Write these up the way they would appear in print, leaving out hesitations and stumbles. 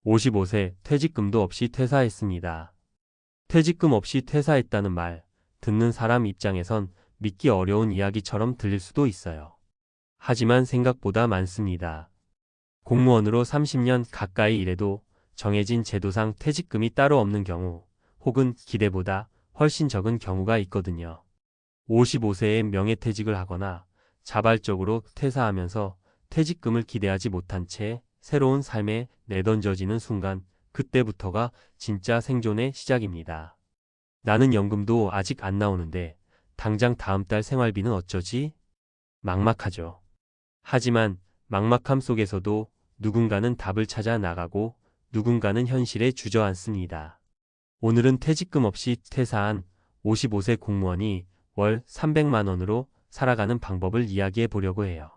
55세 퇴직금도 없이 퇴사했습니다. 퇴직금 없이 퇴사했다는 말, 듣는 사람 입장에선 믿기 어려운 이야기처럼 들릴 수도 있어요. 하지만 생각보다 많습니다. 공무원으로 30년 가까이 일해도 정해진 제도상 퇴직금이 따로 없는 경우, 혹은 기대보다 훨씬 적은 경우가 있거든요. 55세에 명예퇴직을 하거나 자발적으로 퇴사하면서 퇴직금을 기대하지 못한 채 새로운 삶에 내던져지는 순간, 그때부터가 진짜 생존의 시작입니다. 나는 연금도 아직 안 나오는데 당장 다음 달 생활비는 어쩌지? 막막하죠. 하지만 막막함 속에서도 누군가는 답을 찾아 나가고 누군가는 현실에 주저앉습니다. 오늘은 퇴직금 없이 퇴사한 55세 공무원이 월 300만 원으로 살아가는 방법을 이야기해 보려고 해요.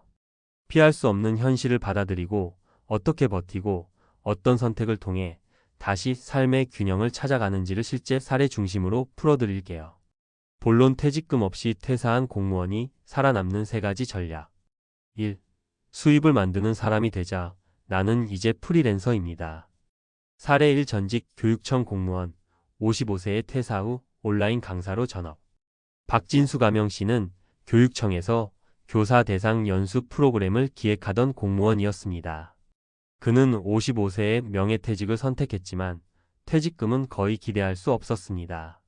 피할 수 없는 현실을 받아들이고 어떻게 버티고 어떤 선택을 통해 다시 삶의 균형을 찾아가는지를 실제 사례 중심으로 풀어드릴게요. 본론 퇴직금 없이 퇴사한 공무원이 살아남는 3가지 전략. 1. 수입을 만드는 사람이 되자. 나는 이제 프리랜서입니다. 사례 1. 전직 교육청 공무원, 55세에 퇴사 후 온라인 강사로 전업. 박진수 가명씨는 교육청에서 교사 대상 연수 프로그램을 기획하던 공무원이었습니다. 그는 55세에 명예퇴직을 선택했지만 퇴직금은 거의 기대할 수 없었습니다.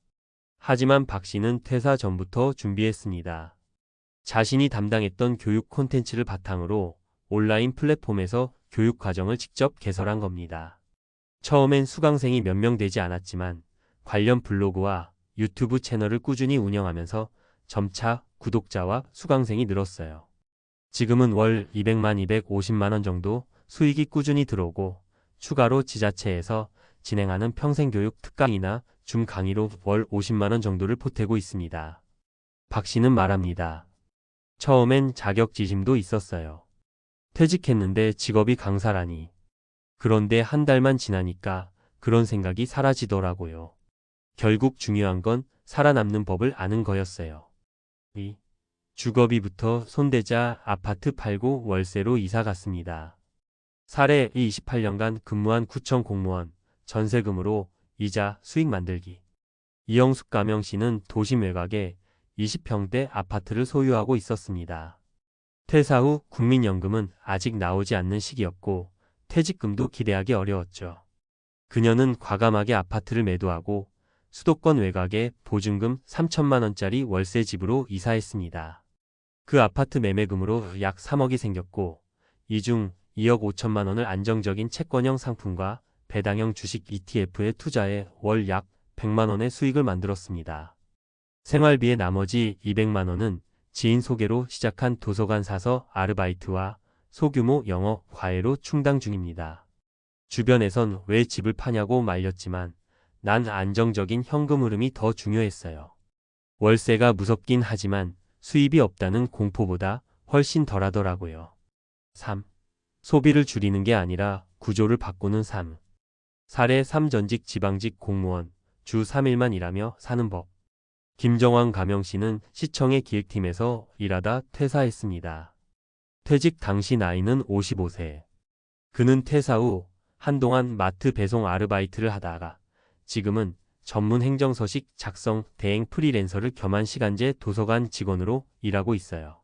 하지만 박씨는 퇴사 전부터 준비했습니다. 자신이 담당했던 교육 콘텐츠를 바탕으로 온라인 플랫폼에서 교육 과정을 직접 개설한 겁니다. 처음엔 수강생이 몇 명 되지 않았지만 관련 블로그와 유튜브 채널을 꾸준히 운영하면서 점차 구독자와 수강생이 늘었어요. 지금은 월 200만, 250만 원 정도 수익이 꾸준히 들어오고 추가로 지자체에서 진행하는 평생교육 특강이나 줌 강의로 월 50만 원 정도를 보태고 있습니다. 박 씨는 말합니다. 처음엔 자격지심도 있었어요. 퇴직했는데 직업이 강사라니. 그런데 한 달만 지나니까 그런 생각이 사라지더라고요. 결국 중요한 건 살아남는 법을 아는 거였어요. 2. 주거비부터 손대자 아파트 팔고 월세로 이사 갔습니다. 사례 28년간 근무한 구청 공무원, 전세금으로 이자 수익 만들기. 이영숙 가명씨는 도심 외곽에 20평대 아파트를 소유하고 있었습니다. 퇴사 후 국민연금은 아직 나오지 않는 시기였고 퇴직금도 기대하기 어려웠죠. 그녀는 과감하게 아파트를 매도하고 수도권 외곽에 보증금 3천만 원짜리 월세 집으로 이사했습니다. 그 아파트 매매금으로 약 3억이 생겼고 이 중 2억 5천만 원을 안정적인 채권형 상품과 배당형 주식 ETF에 투자해 월 약 100만 원의 수익을 만들었습니다. 생활비의 나머지 200만 원은 지인 소개로 시작한 도서관 사서 아르바이트와 소규모 영어 과외로 충당 중입니다. 주변에선 왜 집을 파냐고 말렸지만 난 안정적인 현금 흐름이 더 중요했어요. 월세가 무섭긴 하지만 수입이 없다는 공포보다 훨씬 덜하더라고요. 3. 소비를 줄이는 게 아니라 구조를 바꾸는 삶. 사례 3. 전직 지방직 공무원, 주 3일만 일하며 사는 법. 김정환 가명씨는 시청의 기획팀에서 일하다 퇴사했습니다. 퇴직 당시 나이는 55세. 그는 퇴사 후 한동안 마트 배송 아르바이트를 하다가 지금은 전문 행정서식 작성 대행 프리랜서를 겸한 시간제 도서관 직원으로 일하고 있어요.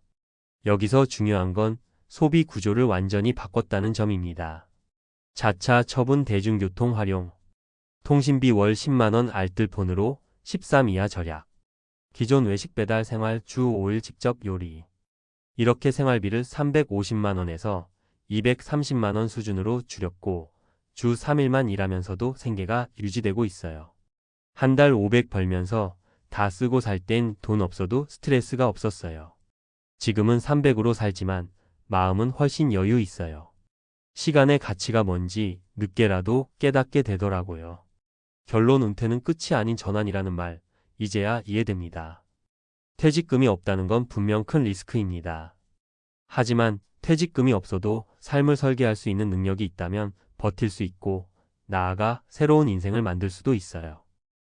여기서 중요한 건 소비 구조를 완전히 바꿨다는 점입니다. 자차 처분 대중교통 활용. 통신비 월 10만 원 알뜰폰으로 13 이하 절약. 기존 외식 배달 생활 주 5일 직접 요리. 이렇게 생활비를 350만 원에서 230만 원 수준으로 줄였고 주 3일만 일하면서도 생계가 유지되고 있어요. 한 달 500 벌면서 다 쓰고 살 땐 돈 없어도 스트레스가 없었어요. 지금은 300으로 살지만 마음은 훨씬 여유 있어요. 시간의 가치가 뭔지 늦게라도 깨닫게 되더라고요. 결론 은퇴는 끝이 아닌 전환이라는 말, 이제야 이해됩니다. 퇴직금이 없다는 건 분명 큰 리스크입니다. 하지만 퇴직금이 없어도 삶을 설계할 수 있는 능력이 있다면 버틸 수 있고 나아가 새로운 인생을 만들 수도 있어요.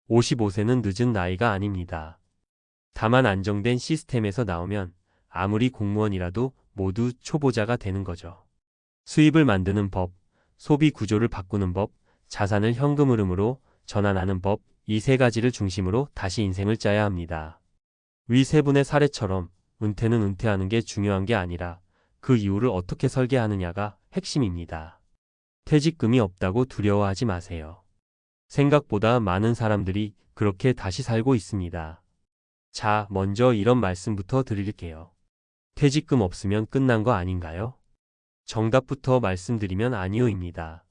55세는 늦은 나이가 아닙니다. 다만 안정된 시스템에서 나오면 아무리 공무원이라도 모두 초보자가 되는 거죠. 수입을 만드는 법, 소비 구조를 바꾸는 법, 자산을 현금 흐름으로 전환하는 법, 이 세 가지를 중심으로 다시 인생을 짜야 합니다. 위 세 분의 사례처럼 은퇴는 은퇴하는 게 중요한 게 아니라 그 이후를 어떻게 설계하느냐가 핵심입니다. 퇴직금이 없다고 두려워하지 마세요. 생각보다 많은 사람들이 그렇게 다시 살고 있습니다. 자, 먼저 이런 말씀부터 드릴게요. 퇴직금 없으면 끝난 거 아닌가요? 정답부터 말씀드리면 아니요입니다.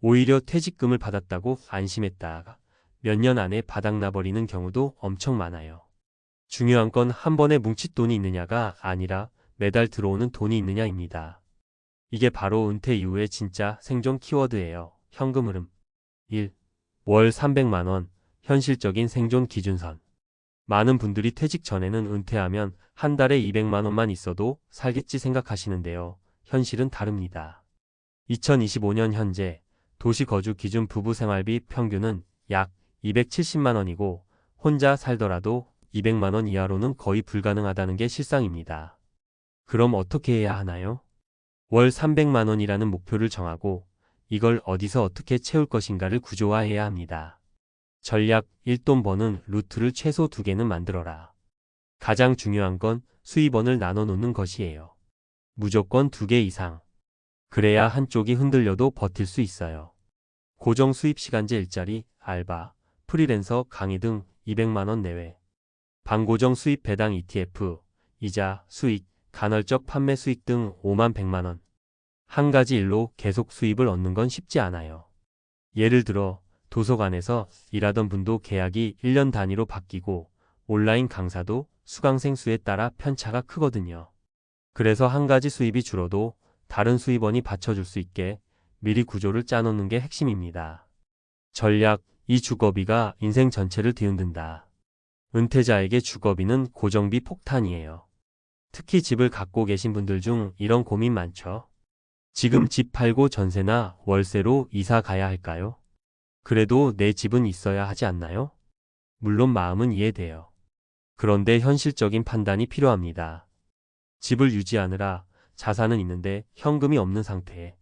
오히려 퇴직금을 받았다고 안심했다가 몇 년 안에 바닥나버리는 경우도 엄청 많아요. 중요한 건 한 번에 뭉칫돈이 있느냐가 아니라 매달 들어오는 돈이 있느냐입니다. 이게 바로 은퇴 이후의 진짜 생존 키워드예요. 현금 흐름. 1. 월 300만 원, 현실적인 생존 기준선. 많은 분들이 퇴직 전에는 은퇴하면 한 달에 200만 원만 있어도 살겠지 생각하시는데요. 현실은 다릅니다. 2025년 현재 도시 거주 기준 부부 생활비 평균은 약 270만 원이고 혼자 살더라도 200만 원 이하로는 거의 불가능하다는 게 실상입니다. 그럼 어떻게 해야 하나요? 월 300만 원이라는 목표를 정하고 이걸 어디서 어떻게 채울 것인가를 구조화해야 합니다. 전략 1돈 버는 루트를 최소 2개는 만들어라. 가장 중요한 건 수입원을 나눠 놓는 것이에요. 무조건 2개 이상. 그래야 한쪽이 흔들려도 버틸 수 있어요. 고정 수입 시간제 일자리, 알바, 프리랜서, 강의 등 200만 원 내외. 반고정 수입 배당 ETF, 이자, 수익, 간헐적 판매 수익 등 5만 100만 원. 한 가지 일로 계속 수입을 얻는 건 쉽지 않아요. 예를 들어 도서관에서 일하던 분도 계약이 1년 단위로 바뀌고 온라인 강사도 수강생 수에 따라 편차가 크거든요. 그래서 한 가지 수입이 줄어도 다른 수입원이 받쳐줄 수 있게 미리 구조를 짜놓는 게 핵심입니다. 전략 2. 주거비가 인생 전체를 뒤흔든다. 은퇴자에게 주거비는 고정비 폭탄이에요. 특히 집을 갖고 계신 분들 중 이런 고민 많죠? 지금 집 팔고 전세나 월세로 이사 가야 할까요? 그래도 내 집은 있어야 하지 않나요? 물론 마음은 이해돼요. 그런데 현실적인 판단이 필요합니다. 집을 유지하느라 자산은 있는데 현금이 없는 상태에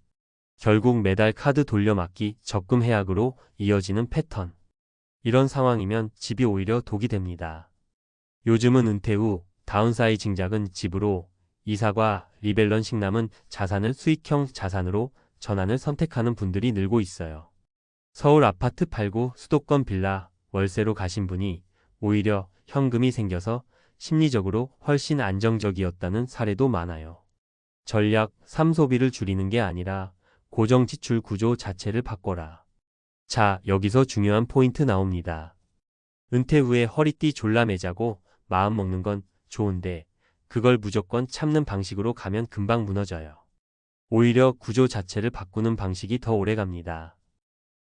결국 매달 카드 돌려막기, 적금 해약으로 이어지는 패턴. 이런 상황이면 집이 오히려 독이 됩니다. 요즘은 은퇴 후 다운사이징 작은 집으로 이사과 리밸런싱 남은 자산을 수익형 자산으로 전환을 선택하는 분들이 늘고 있어요. 서울 아파트 팔고 수도권 빌라 월세로 가신 분이 오히려 현금이 생겨서 심리적으로 훨씬 안정적이었다는 사례도 많아요. 전략 3. 소비를 줄이는 게 아니라 고정 지출 구조 자체를 바꿔라. 자, 여기서 중요한 포인트 나옵니다. 은퇴 후에 허리띠 졸라 매자고 마음 먹는 건 좋은데 그걸 무조건 참는 방식으로 가면 금방 무너져요. 오히려 구조 자체를 바꾸는 방식이 더 오래갑니다.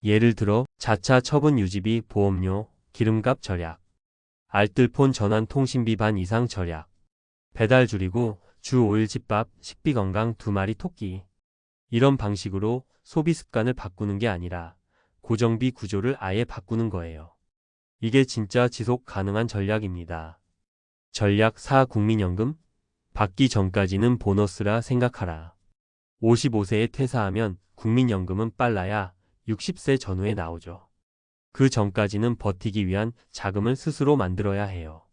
예를 들어 자차 처분 유지비, 보험료, 기름값 절약, 알뜰폰 전환 통신비 반 이상 절약, 배달 줄이고 주 5일 집밥, 식비 건강 2마리 토끼. 이런 방식으로 소비 습관을 바꾸는 게 아니라 고정비 구조를 아예 바꾸는 거예요. 이게 진짜 지속 가능한 전략입니다. 전략 4. 국민연금? 받기 전까지는 보너스라 생각하라. 55세에 퇴사하면 국민연금은 빨라야 60세 전후에 나오죠. 그 전까지는 버티기 위한 자금을 스스로 만들어야 해요.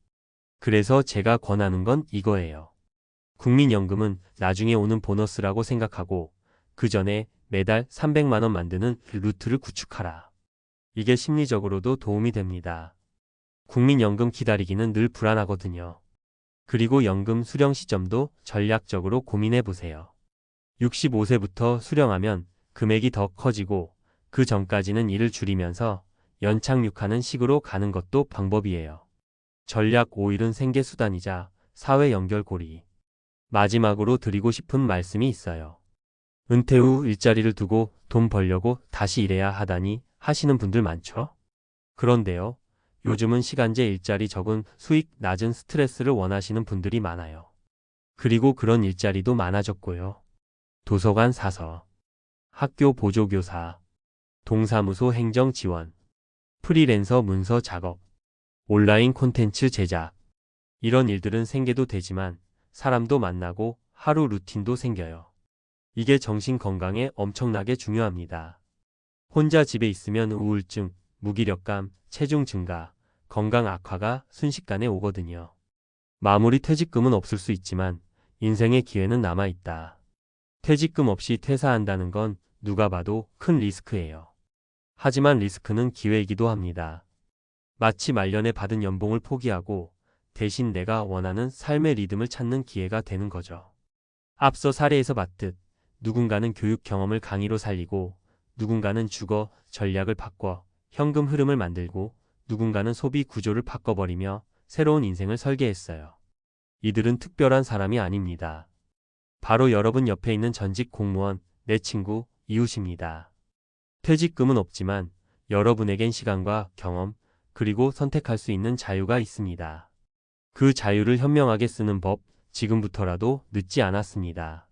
그래서 제가 권하는 건 이거예요. 국민연금은 나중에 오는 보너스라고 생각하고 그 전에 매달 300만 원 만드는 루트를 구축하라. 이게 심리적으로도 도움이 됩니다. 국민연금 기다리기는 늘 불안하거든요. 그리고 연금 수령 시점도 전략적으로 고민해 보세요. 65세부터 수령하면 금액이 더 커지고 그 전까지는 일을 줄이면서 연착륙하는 식으로 가는 것도 방법이에요. 전략 5일은 생계수단이자 사회 연결고리. 마지막으로 드리고 싶은 말씀이 있어요. 은퇴 후 일자리를 두고 돈 벌려고 다시 일해야 하다니 하시는 분들 많죠? 그런데요. 요즘은 시간제 일자리 적은 수익 낮은 스트레스를 원하시는 분들이 많아요. 그리고 그런 일자리도 많아졌고요. 도서관 사서, 학교 보조교사, 동사무소 행정 지원, 프리랜서 문서 작업, 온라인 콘텐츠 제작. 이런 일들은 생계도 되지만 사람도 만나고 하루 루틴도 생겨요. 이게 정신 건강에 엄청나게 중요합니다. 혼자 집에 있으면 우울증, 무기력감, 체중 증가, 건강 악화가 순식간에 오거든요. 마무리 퇴직금은 없을 수 있지만 인생의 기회는 남아있다. 퇴직금 없이 퇴사한다는 건 누가 봐도 큰 리스크예요. 하지만 리스크는 기회이기도 합니다. 마치 말년에 받은 연봉을 포기하고 대신 내가 원하는 삶의 리듬을 찾는 기회가 되는 거죠. 앞서 사례에서 봤듯 누군가는 교육 경험을 강의로 살리고 누군가는 주거 전략을 바꿔 현금 흐름을 만들고 누군가는 소비 구조를 바꿔버리며 새로운 인생을 설계했어요. 이들은 특별한 사람이 아닙니다. 바로 여러분 옆에 있는 전직 공무원, 내 친구, 이웃입니다. 퇴직금은 없지만 여러분에겐 시간과 경험, 그리고 선택할 수 있는 자유가 있습니다. 그 자유를 현명하게 쓰는 법, 지금부터라도 늦지 않았습니다.